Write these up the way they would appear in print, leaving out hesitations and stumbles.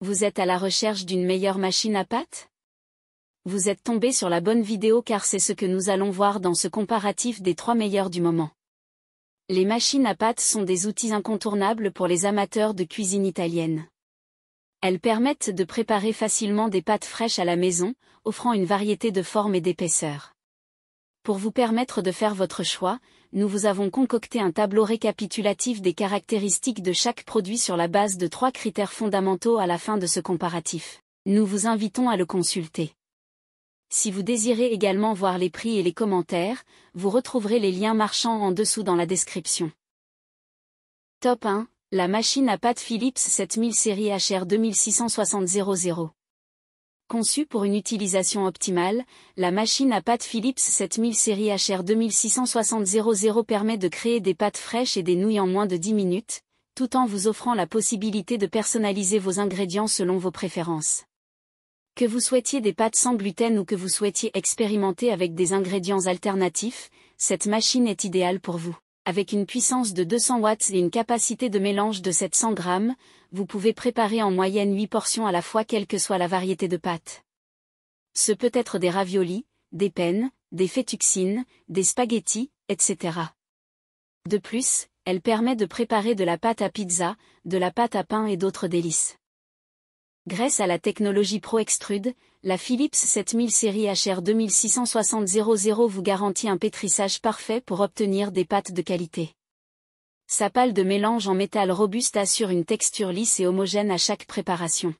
Vous êtes à la recherche d'une meilleure machine à pâtes? Vous êtes tombé sur la bonne vidéo car c'est ce que nous allons voir dans ce comparatif des 3 meilleures du moment. Les machines à pâtes sont des outils incontournables pour les amateurs de cuisine italienne. Elles permettent de préparer facilement des pâtes fraîches à la maison, offrant une variété de formes et d'épaisseurs. Pour vous permettre de faire votre choix, nous vous avons concocté un tableau récapitulatif des caractéristiques de chaque produit sur la base de 3 critères fondamentaux à la fin de ce comparatif. Nous vous invitons à le consulter. Si vous désirez également voir les prix et les commentaires, vous retrouverez les liens marchands en dessous dans la description. Top 1. La machine à pâtes Philips 7000 série HR 2660-00. Conçue pour une utilisation optimale, la machine à pâtes Philips 7000 série HR 2660-00 permet de créer des pâtes fraîches et des nouilles en moins de 10 minutes, tout en vous offrant la possibilité de personnaliser vos ingrédients selon vos préférences. Que vous souhaitiez des pâtes sans gluten ou que vous souhaitiez expérimenter avec des ingrédients alternatifs, cette machine est idéale pour vous. Avec une puissance de 200 watts et une capacité de mélange de 700 grammes, vous pouvez préparer en moyenne 8 portions à la fois quelle que soit la variété de pâtes. Ce peut être des raviolis, des penne, des fettuccines, des spaghettis, etc. De plus, elle permet de préparer de la pâte à pizza, de la pâte à pain et d'autres délices. Grâce à la technologie Pro Extrude, la Philips 7000 série HR 2660-00 vous garantit un pétrissage parfait pour obtenir des pâtes de qualité. Sa pale de mélange en métal robuste assure une texture lisse et homogène à chaque préparation.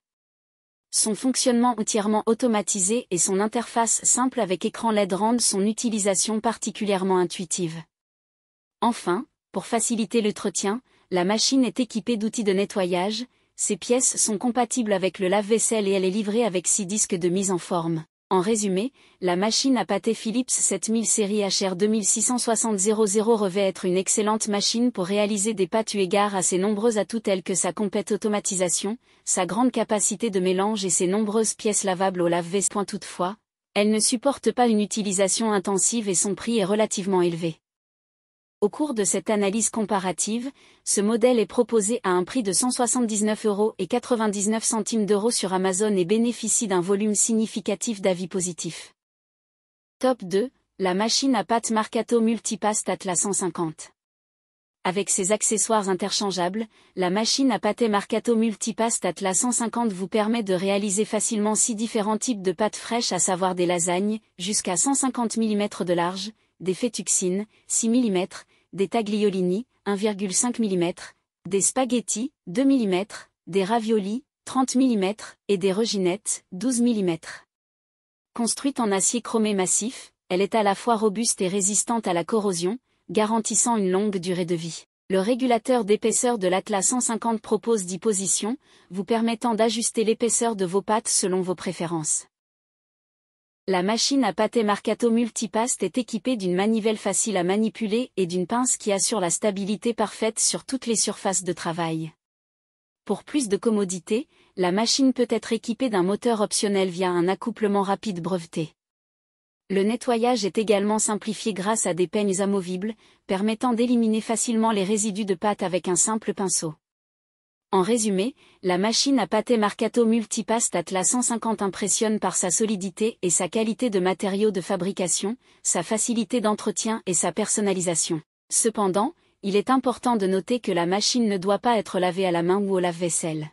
Son fonctionnement entièrement automatisé et son interface simple avec écran LED rendent son utilisation particulièrement intuitive. Enfin, pour faciliter l'entretien, la machine est équipée d'outils de nettoyage. Ces pièces sont compatibles avec le lave-vaisselle et elle est livrée avec 6 disques de mise en forme. En résumé, la machine à pâté Philips 7000 série HR 2660-00 revêt être une excellente machine pour réaliser des pâtes eu égard à ses nombreux atouts tels que sa complète automatisation, sa grande capacité de mélange et ses nombreuses pièces lavables au lave-vaisselle. Toutefois, elle ne supporte pas une utilisation intensive et son prix est relativement élevé. Au cours de cette analyse comparative, ce modèle est proposé à un prix de 179,99 € sur Amazon et bénéficie d'un volume significatif d'avis positifs. Top 2, la machine à pâtes Marcato Multipaste Atlas 150. Avec ses accessoires interchangeables, la machine à pâté Marcato Multipaste Atlas 150 vous permet de réaliser facilement 6 différents types de pâtes fraîches, à savoir des lasagnes, jusqu'à 150 mm de large, des fettuccines, 6 mm, des tagliolini, 1,5 mm, des spaghettis, 2 mm, des raviolis, 30 mm, et des reginettes, 12 mm. Construite en acier chromé massif, elle est à la fois robuste et résistante à la corrosion, garantissant une longue durée de vie. Le régulateur d'épaisseur de l'Atlas 150 propose 10 positions, vous permettant d'ajuster l'épaisseur de vos pâtes selon vos préférences. La machine à pâté Marcato Multipaste est équipée d'une manivelle facile à manipuler et d'une pince qui assure la stabilité parfaite sur toutes les surfaces de travail. Pour plus de commodité, la machine peut être équipée d'un moteur optionnel via un accouplement rapide breveté. Le nettoyage est également simplifié grâce à des peignes amovibles, permettant d'éliminer facilement les résidus de pâte avec un simple pinceau. En résumé, la machine à pâté Marcato Multipaste Atlas 150 impressionne par sa solidité et sa qualité de matériaux de fabrication, sa facilité d'entretien et sa personnalisation. Cependant, il est important de noter que la machine ne doit pas être lavée à la main ou au lave-vaisselle.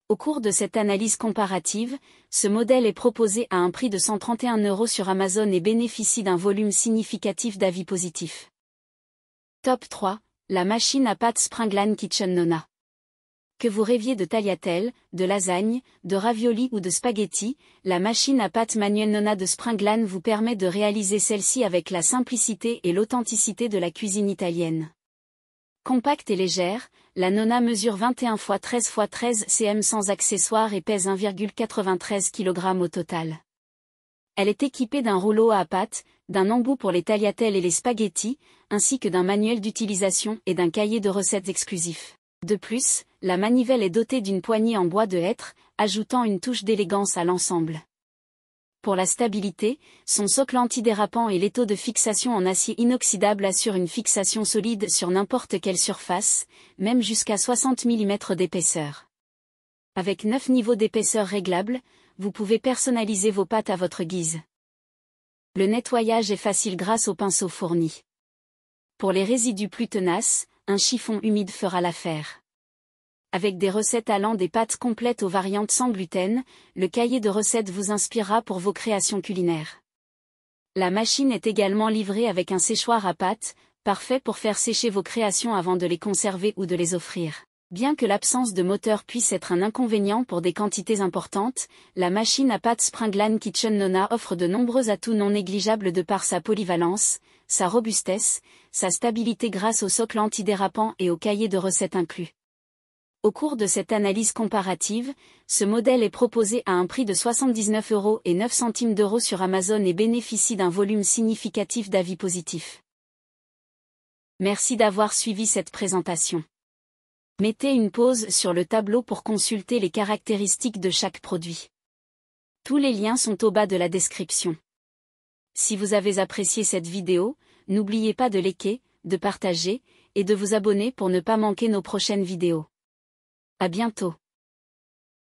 Au cours de cette analyse comparative, ce modèle est proposé à un prix de 131 € sur Amazon et bénéficie d'un volume significatif d'avis positifs. Top 3, la machine à pâtes Springlan Kitchen Nona. Que vous rêviez de tagliatelle, de lasagne, de raviolis ou de spaghettis, la machine à pâtes manuelle Nona de Springlan vous permet de réaliser celle-ci avec la simplicité et l'authenticité de la cuisine italienne. Compacte et légère, la Nona mesure 21 x 13 x 13 cm sans accessoires et pèse 1,93 kg au total. Elle est équipée d'un rouleau à pâtes, d'un embout pour les tagliatelles et les spaghettis, ainsi que d'un manuel d'utilisation et d'un cahier de recettes exclusif. De plus, la manivelle est dotée d'une poignée en bois de hêtre, ajoutant une touche d'élégance à l'ensemble. Pour la stabilité, son socle antidérapant et l'étau de fixation en acier inoxydable assurent une fixation solide sur n'importe quelle surface, même jusqu'à 60 mm d'épaisseur. Avec 9 niveaux d'épaisseur réglables, vous pouvez personnaliser vos pâtes à votre guise. Le nettoyage est facile grâce au pinceau fourni. Pour les résidus plus tenaces, un chiffon humide fera l'affaire. Avec des recettes allant des pâtes complètes aux variantes sans gluten, le cahier de recettes vous inspirera pour vos créations culinaires. La machine est également livrée avec un séchoir à pâtes, parfait pour faire sécher vos créations avant de les conserver ou de les offrir. Bien que l'absence de moteur puisse être un inconvénient pour des quantités importantes, la machine à pâtes Springline Kitchen Nona offre de nombreux atouts non négligeables de par sa polyvalence, sa robustesse, sa stabilité grâce au socle antidérapant et au cahier de recettes inclus. Au cours de cette analyse comparative, ce modèle est proposé à un prix de 79,09 € sur Amazon et bénéficie d'un volume significatif d'avis positifs. Merci d'avoir suivi cette présentation. Mettez une pause sur le tableau pour consulter les caractéristiques de chaque produit. Tous les liens sont au bas de la description. Si vous avez apprécié cette vidéo, n'oubliez pas de liker, de partager, et de vous abonner pour ne pas manquer nos prochaines vidéos. À bientôt.